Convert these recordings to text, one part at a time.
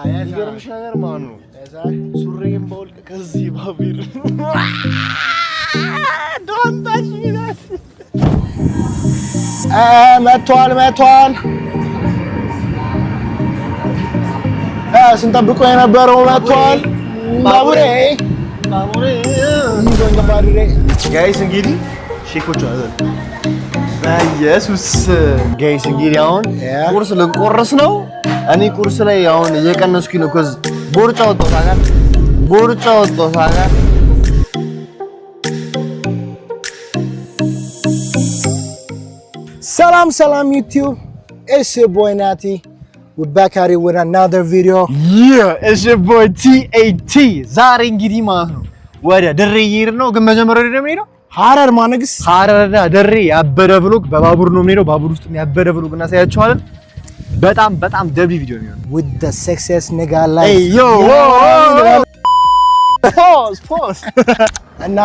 ይገርምሽ ነገር ማን ነው? ሱሬን በወልቅ ከዚህ ባቢር ዶንታሽ ሚላስ መቷል ስንጠብቀው የነበረው መቷል ባቡሬ ይዞኝ ባቡሬ ጋይስ እንግዲህ ሼፎቹ አይደል ኢየሱስ ጋይስ እንግዲህ አሁን ቁርስ ልንቆርስ ነው። እኔ ቁርስ ላይ አሁን እየቀነስኩኝ ነው cuz ቦርጫ ወጥቶ ታጋ ሰላም YouTube, it's your boy Nati. We're back at it with another video. Yeah, it's your boy TAT. ዛሬ እንግዲህ ማለት ነው ወደ ደሬ ይሄድ ነው ግን መጀመሪያ ወደ ምን ነው ሐረር ማነግስ ሐረርና ደሬ ያበደ ብሎግ በባቡር ነው የምንሄደው። ባቡር ውስጥ ያበደ ብሎግ እናሳያችኋለን። በጣም ደብሊ ቪዲዮ ነው with the success nigga life. Hey yo pause እና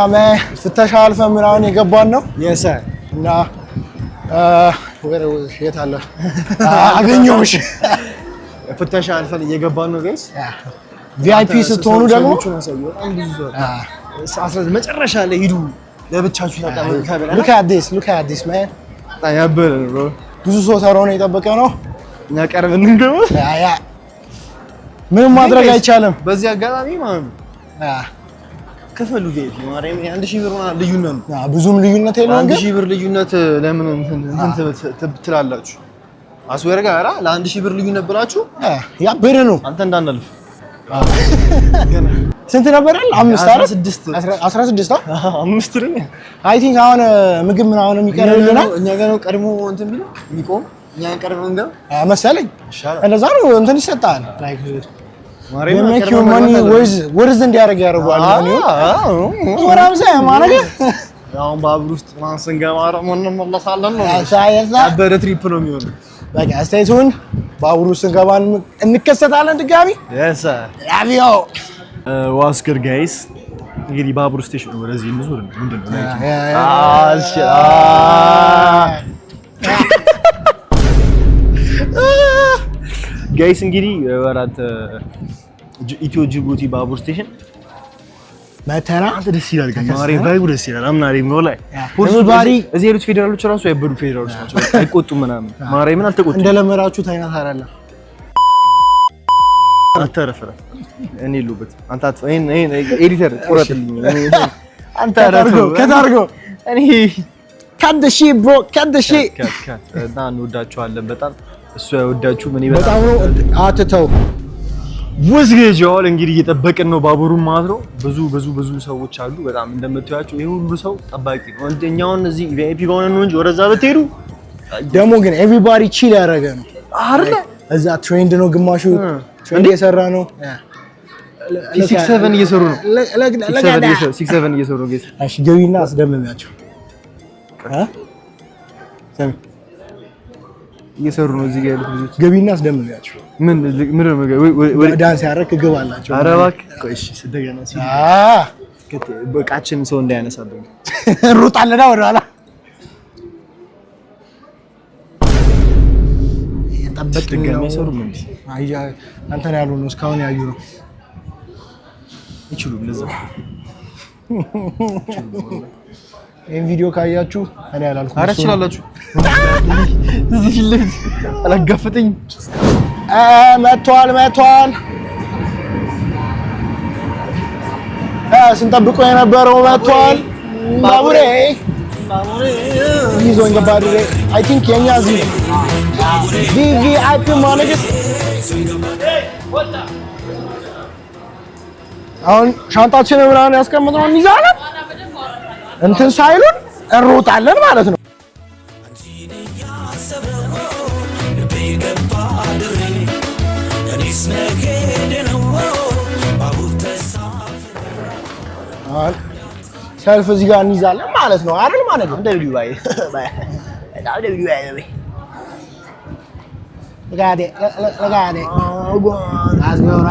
ፍተሻ አልፈን ምናምን የገባን ነው yes sir እና የት አለ አገኘሁሽ ፍተሻ አልፈን እየገባን ነው ጋይስ ቪአይፒ ስትሆኑ ደግሞ መጨረሻ ላይ ሂዱ ለብቻችሁ ተቀበሉ look at this man ታያበረ ነው ብዙ ሰው ተራው ነው የጠበቀ ነው እኛ ቀርበን እንገባ ያ ምንም ማድረግ አይቻልም በዚህ አጋጣሚ ማለት ነው ከፈሉ ቪአይፒ ማርያም 1000 ብር ነው ልዩነት ነው ብዙም ልዩነት የለውም ግን 1000 ብር ልዩነት ለምን እንትን ትላላችሁ አስወርጋ አራ ለ1000 ብር ልዩነት ብላችሁ ያ ብር ነው አንተ እንዳናልፍ ስንት ነበር 16 5 ነው አይ ቲንክ አሁን ምግብ ምናምን የሚቀርብልና እኛ ጋር ነው ቀድሞ እንትን ቢለው የሚቆም እኛ ቀርበን እንገባ መሰለኝ እንደዛ ነው እንትን ይሰጣል ላይክ ማርያም make your money ወርዝ እንዲያደርግ ያደርጋል ወራም ሳይ ማረገ አሁን ባቡር ውስጥ ማን ስንገባ ማን መለሳለን ነው አበረ ትሪፕ ነው የሚሆነው በቃ ስቴቱን ባቡር ውስጥ ስንገባ እንከሰታለን ድጋሚ yes sir አቪዮ what's good guys እንግዲህ ባቡር ስቴሽን ወደዚህ እንዙር ምንድነው ጋይስ እንግዲህ ወራት ኢትዮ ጅቡቲ ባቡር ስቴሽን መተና ደስ ይላል ግን ማሪ ቫይቡ ደስ ይላል አምናሪ ነው ላይ ፖሊስ ባሪ እዚህ ያሉት ፌደራሎች ራሱ ያበዱ ፌደራሎች ናቸው አይቆጡም ምናምን ማሪ ምን አልተቆጡም እንደለመራችሁት አይነት አይደለም አተረፈረ እኔ ሉበት አንተ ኤዲተር ቆረጥልኝ አንተ ከታርጎ እኔ ካንደሺ ብሮ ካንደሺ እና እንወዳችኋለን በጣም እሱ ያወዳችሁ ምን ይበላል በጣም ነው አትተው ወዝገጃው እንግዲህ እየጠበቅን ነው ባቡሩን ማለት ነው ብዙ ሰዎች አሉ በጣም እንደምታዩአቸው ይሄ ሁሉ ሰው ጠባቂ ነው እንደኛውን እዚህ ቪአይፒ ጋር ነው እንጂ ወረዛ ብትሄዱ ደሞ ግን ኤቭሪባዲ ቺል ያደረገ ነው አይደል እዛ ትሬንድ ነው ግማሹ ትሬንድ እየሰራ ነው 67 እየሰሩ ነው 67 እየሰሩ ነው ጌስ እሺ ገቢና አስደምሚያቸው ሰሚ እየሰሩ ነው እዚህ ጋር ያሉት ልጆች ገቢና አስደምሚያቸው ምን ነው ዳንስ ያረክ ግብ አላቸው ኧረ እባክህ እሺ ስደገና በቃችን ሰው እንዳያነሳብኝ ሩጣለና ወደኋላ የጠበቅን ነው ሰሩ ምን አይያ አንተን ያሉ ነው እስካሁን ያዩ ነው ይችላል ለዛ ይሄን ቪዲዮ ካያችሁ እኔ አላልኩም አረ ይችላልላችሁ እዚህ ልጅ አላጋፈጠኝ መቷል ስንጠብቀው የነበረው መቷል ባቡሬ ይዞኝ ባቡሬ አይ ቲንክ የኛ እዚህ ቪቪአይፒ ማነግስ አሁን ሻንጣችንን ምናምን ያስቀምጠው እንይዛለን እንትን ሳይሉን እንሮጣለን ማለት ነው ሰልፍ እዚህ ጋር እንይዛለን ማለት ነው አይደል ማለት ነው ደብሊው ለጋዴ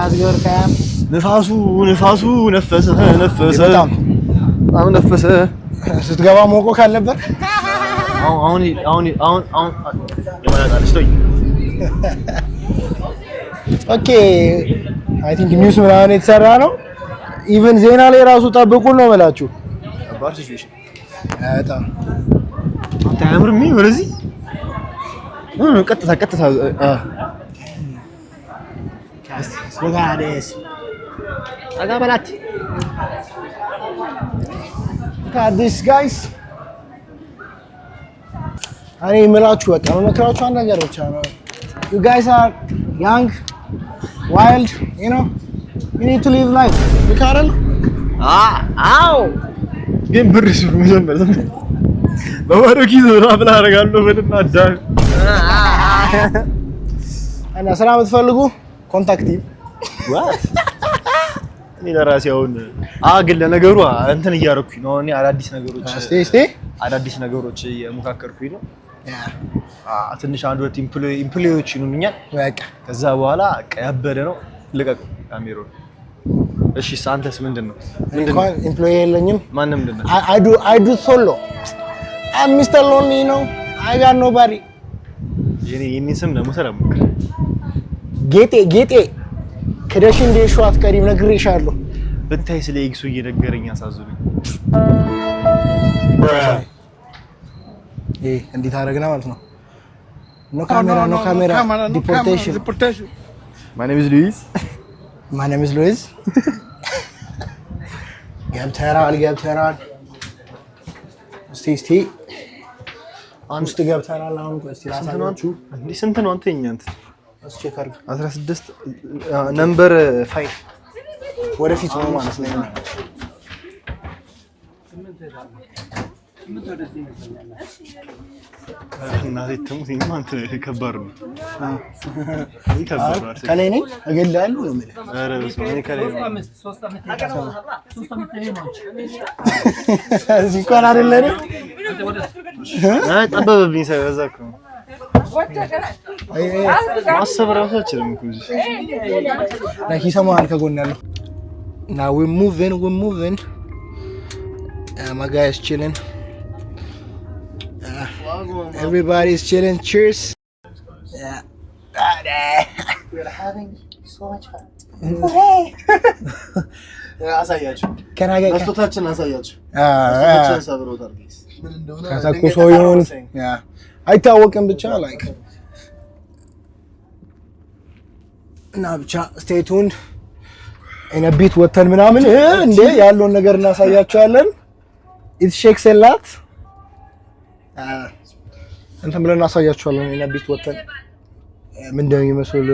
አዝገር ካም ንፋሱ ነፈሰ በጣም ነፈሰ ስትገባ ሞቆ ካልነበር አሁን የማያጣልሽ ነው ኦኬ አይ ቲንክ ኒውስ ምናምን የተሰራ ነው። ኢቨን ዜና ላይ ራሱ ጠብቁን ነው የምላችሁ። ከባድ ሲቹዌሽን በጣም አታምርም። ወደዚህ ቀጥታ ስጋዴስ አጋባላት ካዲስ ጋይስ እኔ የምላችሁ በቃ መመክራችሁ አንድ ነገር ብቻ ነው። you guys are young wild you know you need to live life ይካረል አው ግን ብር ሲሉ መጀመር በባዶ ኪስ ራፍላ አደርጋለሁ በልና አዳር እና ስራ የምትፈልጉ ኮንታክት ዋት እኔ ለራሴ አሁን ግን ለነገሩ እንትን እያደረኩኝ ነው። እኔ አዳዲስ ነገሮች እየሞካከርኩኝ ነው። ትንሽ አንድ ሁለት ኢምፕሎይዎች ይኑኛል። በቃ ከዛ በኋላ ያበደ ነው ልቀቅ ካሜራውን። እሺ አንተስ ምንድነው? ኢምፕሎይ የለኝም። ማንም ምንድነው? I do solo. I'm Mr. Lonely, you know. I got nobody. የኔ ስም ደግሞ ሰለሞን ጌጤ ከደሽ እንደ ሸዋት ቀሪም ነግሬሻለሁ። ብታይ ስለ ኤክሱ እየነገረኝ አሳዝኑኝ። እንዴት አደረግና ማለት ነው? ኖ ካሜራ ዲፖርቴሽን My name is Luis. ገብተናል እስቲ አንስት ገብተናል። አሁን እስቲ ላሳያችሁ። ስንት ነው አንተ? እኛንተ ቼክ አድርግ። 16 ነምበር 5 ወደፊት ነው ማለት ነው። እናቴ ተሙት ይማንተ ከባድ ነው። ከላይ ነኝ እገላለሁ ነው ማለት። ኧረ በስመ አብ ከላይ ነው። እዚህ እንኳን አይደለም። ጠበበብኝ ሰበዛኩ ማሰብ ራሱ አልችልም እኮ እዚህ like ይሰማል ከጎን ያለው now we're moving my guy is chilling everybody is chilling. Cheers. We're having so much fun. አሳያችሁ መስቶታችን አሳያችሁ ሰብሮታል ጋይስ ምን እንደሆነ ከተኩሶ ይሁን አይታወቅም ብቻ like እና ብቻ stay tuned in a bit ወተን ምናምን እንዴ ያለውን ነገር እናሳያችኋለን። it shakes a lot እንትን ብለን እናሳያችኋለን። in a bit ወተን ምን እንደሚመስል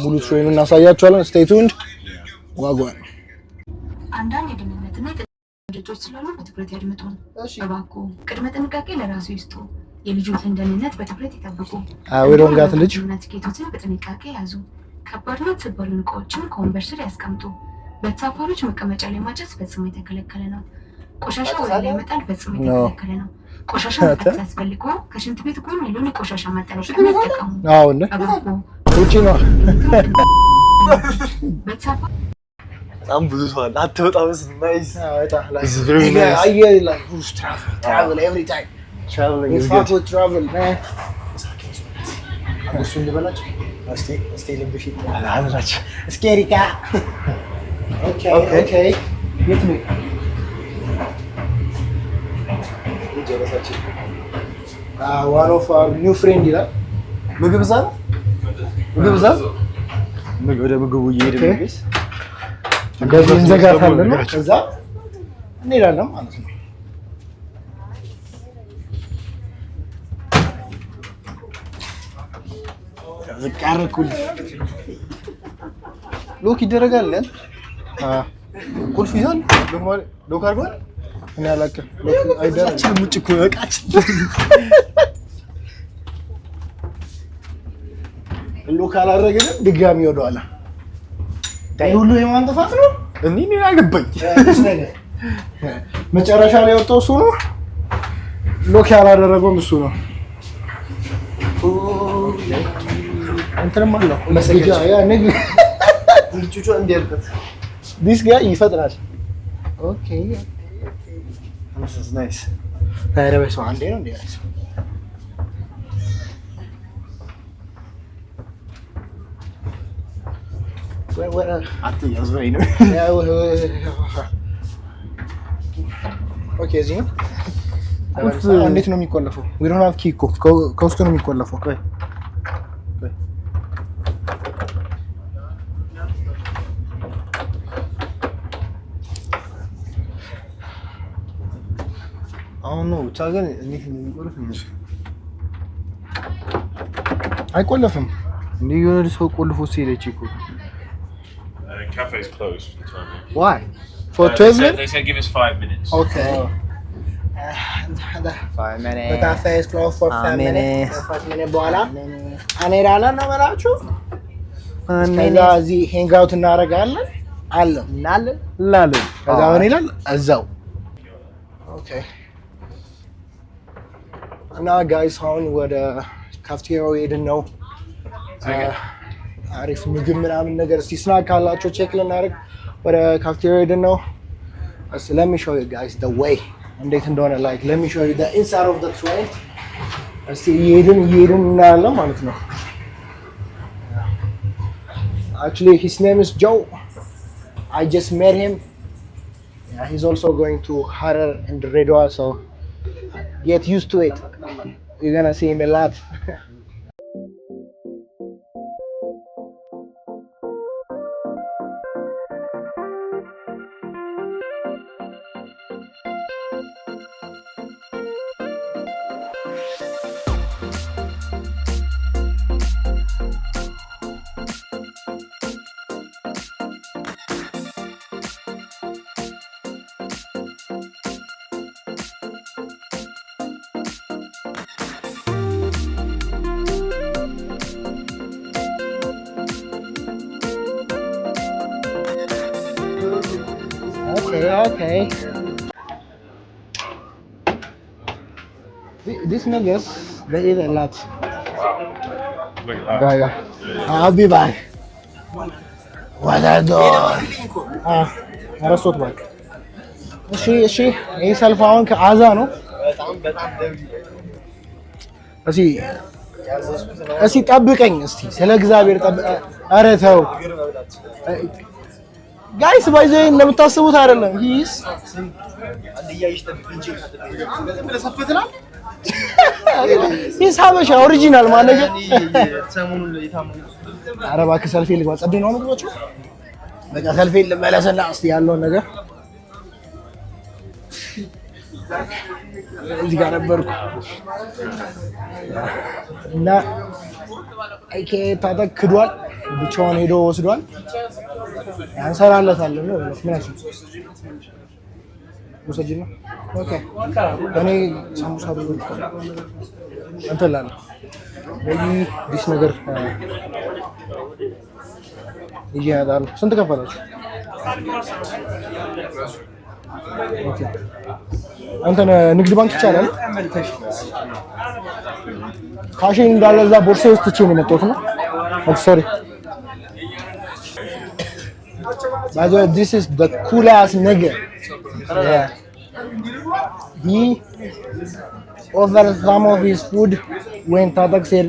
ሙሉ ትሬኑን እናሳያችኋለን። stay tuned ዋጓን አንዳንድ የደህንነትና ድርጅቶች ስላሉ በትኩረት ያድምጡን። እባክዎ ቅድመ ጥንቃቄ ለራሱ ይስጡ። የልጆትን ደህንነት በትኩረት ይጠብቁ። ወይሮንጋት ልጅ ትኬቶችን በጥንቃቄ ያዙ። ከባድና ተሰባሪ ዕቃዎችን ከወንበር ስር ያስቀምጡ። በተሳፋሪዎች መቀመጫ ላይ ማጨስ ፈጽሞ የተከለከለ ነው። ቆሻሻ ወደ ላይ መጣል ፈጽሞ የተከለከለ ነው። ቆሻሻ መጣል ሲያስፈልግዎ ከሽንት ቤት ጎን ያለውን የቆሻሻ ማጠራቀሚያ ይጠቀሙ። እባክዎ ውጪ ነው በጣም ብዙ ሰው አለ። አትወጣም ናይስ travel every time traveling is good good travel man እሱን ልበላችሁ እስቲ ልብሽ አላራች ስኬሪካ ኦኬ የት ነው one of our new friend ይላል። ምግብ እዛ ነው። ወደ ምግቡ እየሄድን ነው ጋይስ። እንደዚህ እንዘጋታለን ነው ከዛ እንሄዳለን ማለት ነው። ዝቃረኩል ሎክ ይደረጋል። ቁልፍ ይዛል ሎክ አድርጓል። እኔ አላውቅም ሎክ አይደረግም። ሙጭ እኮ እቃችን ሎክ አላደረግንም። ድጋሚ ወደኋላ ሁሉ የማን ጥፋት ነው? እኔ አልገባኝ። መጨረሻ ላይ ወጣው እሱ ነው። ሎክ ያላደረገውም እሱ ነው። እንትንም አለው መስጊጃ ያ ነግ ልጅቹ እንዲያልከት this guy ይፈጥራል። ኦኬ this is nice ታዲያ ሰው አንዴ ነው እንዴ? አትያዝበኝ ነው። ኦኬ እዚህ ነው። እንዴት ነው የሚቆለፈው? we don't have key እኮ ከውስጡ ነው የሚቆለፈው። አሁን ነው ብቻ ግን እንዴት ነው የሚቆለፍ ነው? አይቆለፍም። እንዴ የሆነ ሰው ቆልፎ ሲሄድ እኮ Cafe's closed for the time being. why for 12 minutes They said give us 5 minutes. okay the cafe is closed for 5 minutes 5 minutes በኋላ አንሄዳለን ነው በላችሁ። ከዛ እዚህ ሄንግ አውት እናደርጋለን አለን ከዛ ምን ይላል እዛው ኦኬ። እና ጋይስ አሁን ወደ ካፍቴሪያው ሄድን ነው። አሪፍ ምግብ ምናምን ነገር እስቲ ስናክ ካላችሁ ቼክ ልናደርግ ወደ ካፍቴሪያው ሄድን ነው። let me show you guys the way እንዴት እንደሆነ like let me show you the inside of the train እስቲ እየሄድን እናያለን ማለት ነው። actually his name is Joe. I just met him. Yeah, he's also going to Harar and Redwa, so get used to it. You're gonna see him a lot. Okay. These niggas, they eat a lot. Look at that. Yeah. I'll be back. What are those? ረስቶት ባክ። እሺ ይሄ ሰልፍ አሁን ከአዛ ነው። እስኪ ጠብቀኝ እስቲ ስለ እግዚአብሔር ጠብቀኝ። ኧረ ተው ጋይስ ባይዘ እንደምታስቡት አይደለም። ሂስ ሀበሻ ኦሪጂናል ማነገ ኧረ እባክህ ሰልፌ ልግባ። ጸዴ ነው ምግቦቹ። በቃ ሰልፌ ልመለስና እስኪ ያለውን ነገር እዚህ ጋር ነበርኩ እና አይኬ ታጠቅ ክዷል። ብቻውን ሄዶ ወስዷል። ያንሰራለታል ነው ምናምን ወሰጂ ነው። ኦኬ እኔ ሳሙሳ ብዙ እንትን ላለ ዲስ ነገር ይያዳል። ስንት ከፈላችሁ? ኦኬ እንትን ንግድ ባንክ ይቻላል። ካሽን እንዳለ እዛ ቦርሳዬ ውስጥ ትቼ ነው የመጣሁት ነው። ሶሪ by the way, this is the cool ass nigga. Yeah. He offered some of his food when Tatak said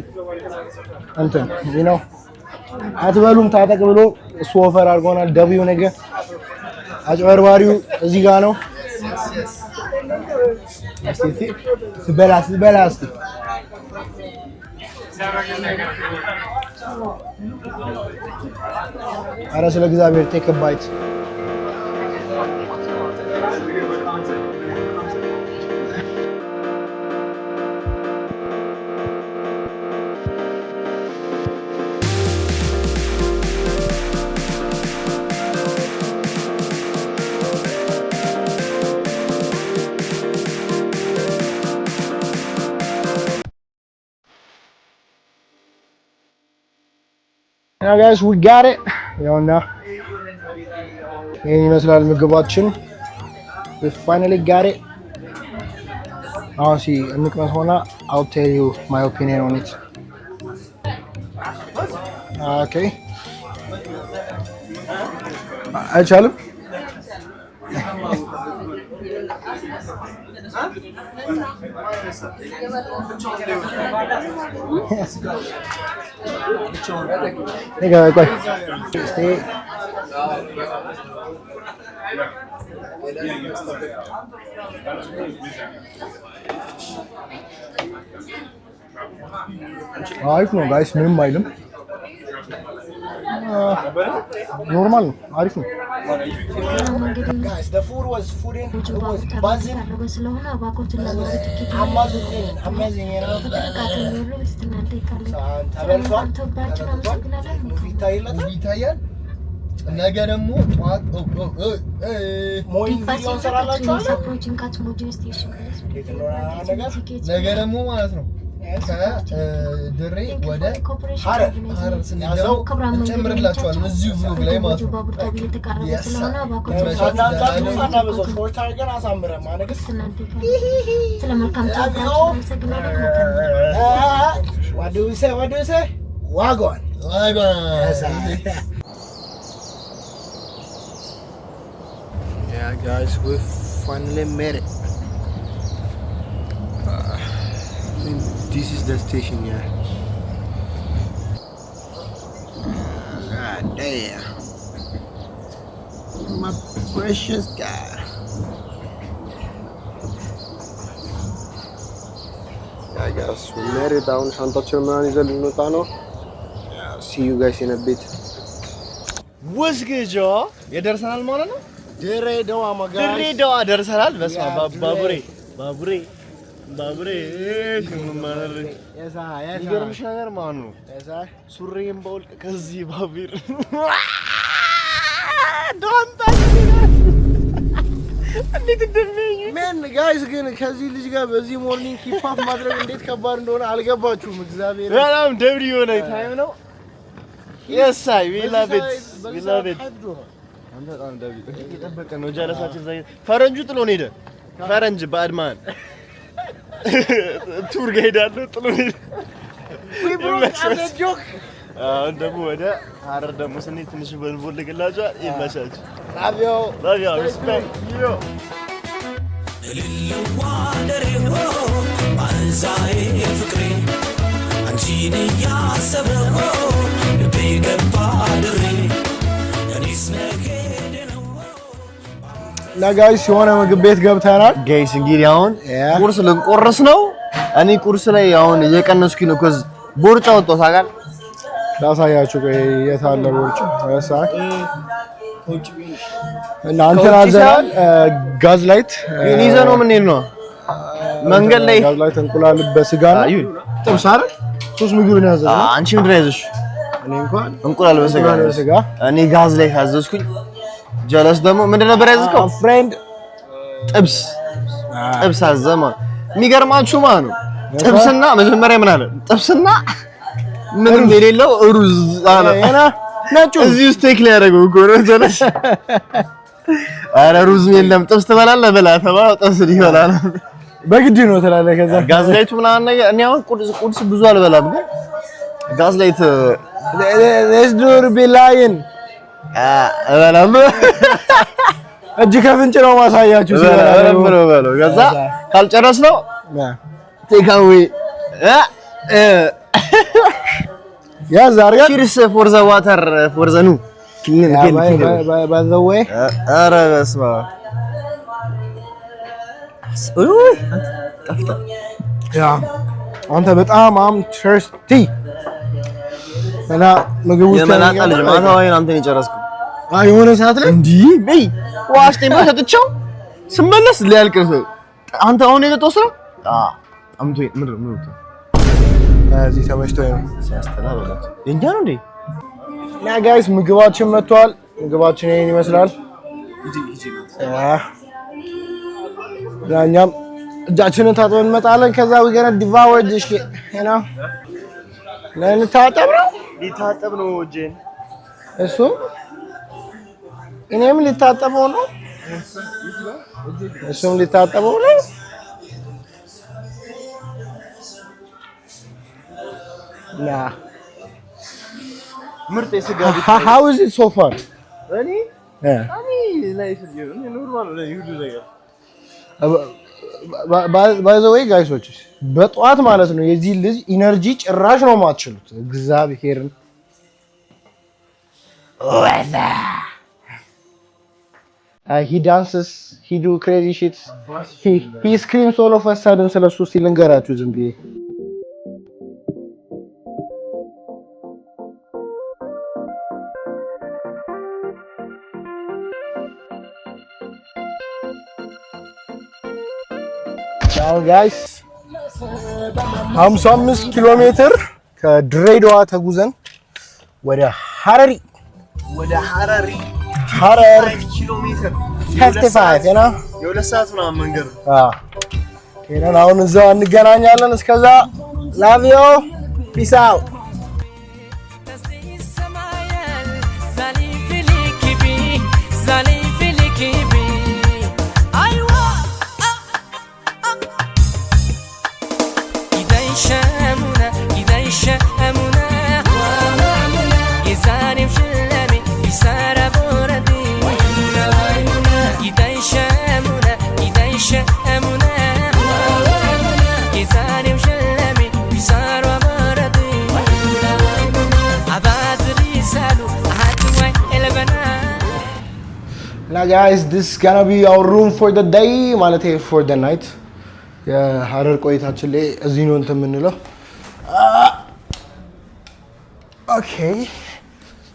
እንትን you know አትበሉም ታጠቅ ብሎ እሱ ኦፈር አድርጎናል። ደብዩ ነገር አጭበርባሪው እዚህ ጋር ነው። እስቲ ስበላ እስቲ ኧረ ስለ እግዚአብሔር ቴክ አ ባይት። Now guys, we got it. ያውና ይሄን ይመስላል ምግባችን። we finally got it. አሁን ሲ እንቅመስ ሆና I'll tell you my opinion on it. Okay. አይቻልም Nigga, ቆይ አሪፍ ነው ጋይስ ምንም አይልም ኖርማል ነው አሪፍ ነው ጋይስ the food was buzzing ስለሆነ አባኮችን ለማለት ትኬት amazing you know ይታያል ነገ ደግሞ ጧት ሞርኒንግ ቪዲዮ እንሰራላችኋለን ነገ ደግሞ ማለት ነው ከድሬ ወደ ሐረር ስንሄድ እንጨምርላችኋለን እዚሁ ብሎግ ላይ ማለት ነው ዋጓን Yeah guys, we finally made it. This is the station, yeah. God damn. My precious guy. Yeah guys, we made it down. ሻንጣችን ምናምን ይዘን ልንወጣ ነው. See you guys in a bit. ወስገጃ የደርሰናል ማለት ነው። ድሬዳዋ ማጋይ ድሬዳዋ ደርሰናል። በስመ አብ ባቡሬ ከመማር ይገርምሽ ነገር ማን ነው ሱሪዬን በውልቅ ከዚህ ባቡር ዶንታ እንዴት እንደሚኝ ምን ጋይስ ግን ከዚህ ልጅ ጋር በዚህ ሞርኒንግ ኪፕ አፕ ማድረግ እንዴት ከባድ እንደሆነ አልገባችሁም እግዚአብሔር በጣም ደብሪ የሆነ ታይም ነው yes I we love it አንተ በጣም ደብሪ እየጠበቀ ነው ጀለሳችን ዘይ ፈረንጁ ጥሎን ሄደ ፈረንጅ ባድማን ቱር ጋይድ አለው ጥሎን ሄደ we broke on the joke ደግሞ ወደ ሐረር ደግሞ ስንት ትንሽ በልቦልግላችኋል ይመቻችሁ love you respect you ልልዋ ደሬሆ ማንዛዬ ፍቅሬ አንቺን ያሰበው ልቤ ገባ ድሬ እኔስ ነገደ ነው ለጋይስ የሆነ ምግብ ቤት ገብተናል ጋይስ እንግዲህ አሁን ቁርስ ልንቆርስ ነው እኔ ቁርስ ላይ አሁን እየቀነስኩኝ ነው cuz ቦርጫ ወጥቶ ታውቃል ላሳያችሁ የት አለ ቦርጫ ያሳክ እና አንተና ዘናል ጋዝ ላይት ይዘህ ነው ምን ነው መንገድ ላይ ጋዝ ላይት እንቁላል በስጋ ነው ጥብስ አይደል ሶስት ምግብ ነው ያዘው አንቺ ምንድን ነው ያዘሽ እኔ እንኳን እንቁላል በስጋ እኔ ጋዝ ላይ ያዘዝኩኝ ጀለስ ደግሞ ምንድን ነበር ያዘዝከው ፍሬንድ ጥብስ አዘማ የሚገርማችሁ ማለት ነው ጥብስና መጀመሪያ ምን አለ ጥብስና ምንም የሌለው ሩዝ አለ ነጩ እዚህ ስቴክ ላይ ያደረገው እኮ ነው ጀለስ አረ ሩዝ የለም ጥብስ ትበላለህ በላ ተባለው ጥብስ ይበላል በግድ ነው ትላለህ ከዛ ጋዝ ላይቱ ምናምን ነገር እኔ አሁን ቁርስ ብዙ አልበላም ግን ጋዝ ላይት let's do ቢላይን አበላም እጅ ከፍንጭ ነው ማሳያችሁ ስለበለው ከዛ ካልጨረስ ነው ቴካዊ ያዝ አርጋ cheers for the water for the new by the way አረ በስመ አብ ያ አንተ በጣም am thirsty እና ምግቡ የመላጣ ልጅ ማታዋይን አንተን ይጨረስኩ የሆነ ሰዓት ላይ እንዲ በይ ዋስቴን በሰጥቸው ስመለስ ሊያልቅ ነው አንተ አሁን የጠጦስ ነው አምቶ ምንድን ነው እዚህ ተመችቶኝ ነው ሲያስተላ በላት የኛ ነው እንዴ እና ጋይስ ምግባችን መጥቷል ምግባችን ይሄን ይመስላል ያኛም እጃችንን ታጥበን እንመጣለን ከዛ ወገነ ዲቫወር ዲሽ እና ለንታጠብ ነው ሊታጠብ ነው እጄን እሱ እኔም ሊታጠበው ነው እሱም ሊታጠበው ነው ና ምርጥ የስጋ ቤት how is it so far እኔ ላይፍ ነው ኖርማል ነው ይሁሉ ነገር ባይ ዘ ዌይ ጋይሶች በጠዋት ማለት ነው የዚህ ልጅ ኢነርጂ ጭራሽ ነው የማትችሉት። እግዚአብሔርን he dances, he do crazy shit, he screams all of a sudden ስለሱ ሲል እንገራችሁ ዝም ብዬ ቻው ጋይስ 55 ኪሎ ሜትር ከድሬዳዋ ተጉዘን ወደ ሐረሪ ሐረር ኪሎ ሜትር 55 you know የሁለት ሰዓት ምናምን መንገድ ነው። ሄደን አሁን እዛው እንገናኛለን። እስከዛ love you peace out Now guys, this is gonna be our room for the day, ማለት for the night. የሐረር ቆይታችን ላይ እዚህ ነው እንትን የምንለው። ኦኬ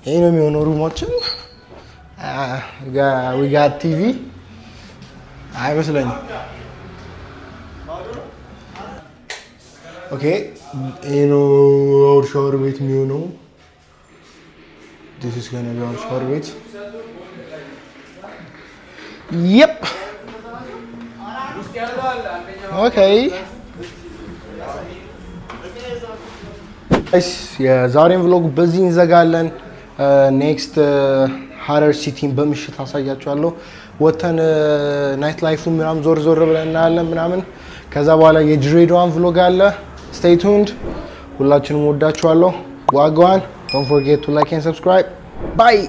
ይሄ ነው የሚሆነው ሩማችን። we got TV አይመስለኝም። ኦኬ ይሄ ነው our shower ቤት የሚሆነው። this is gonna be our shower ቤት. Yep. Okay. የዛሬን vlog በዚህ እንዘጋለን። ኔክስት ሐረር ሲቲን በምሽት አሳያችኋለሁ። ወተን ናይት ላይፉ ምናምን ዞር ዞር ብለን እናያለን ምናምን። ከዛ በኋላ የድሬዳዋን vlog አለ። Stay tuned. ሁላችንም ወዳችኋለሁ። ዋጋዋን don't forget to like and subscribe. Bye.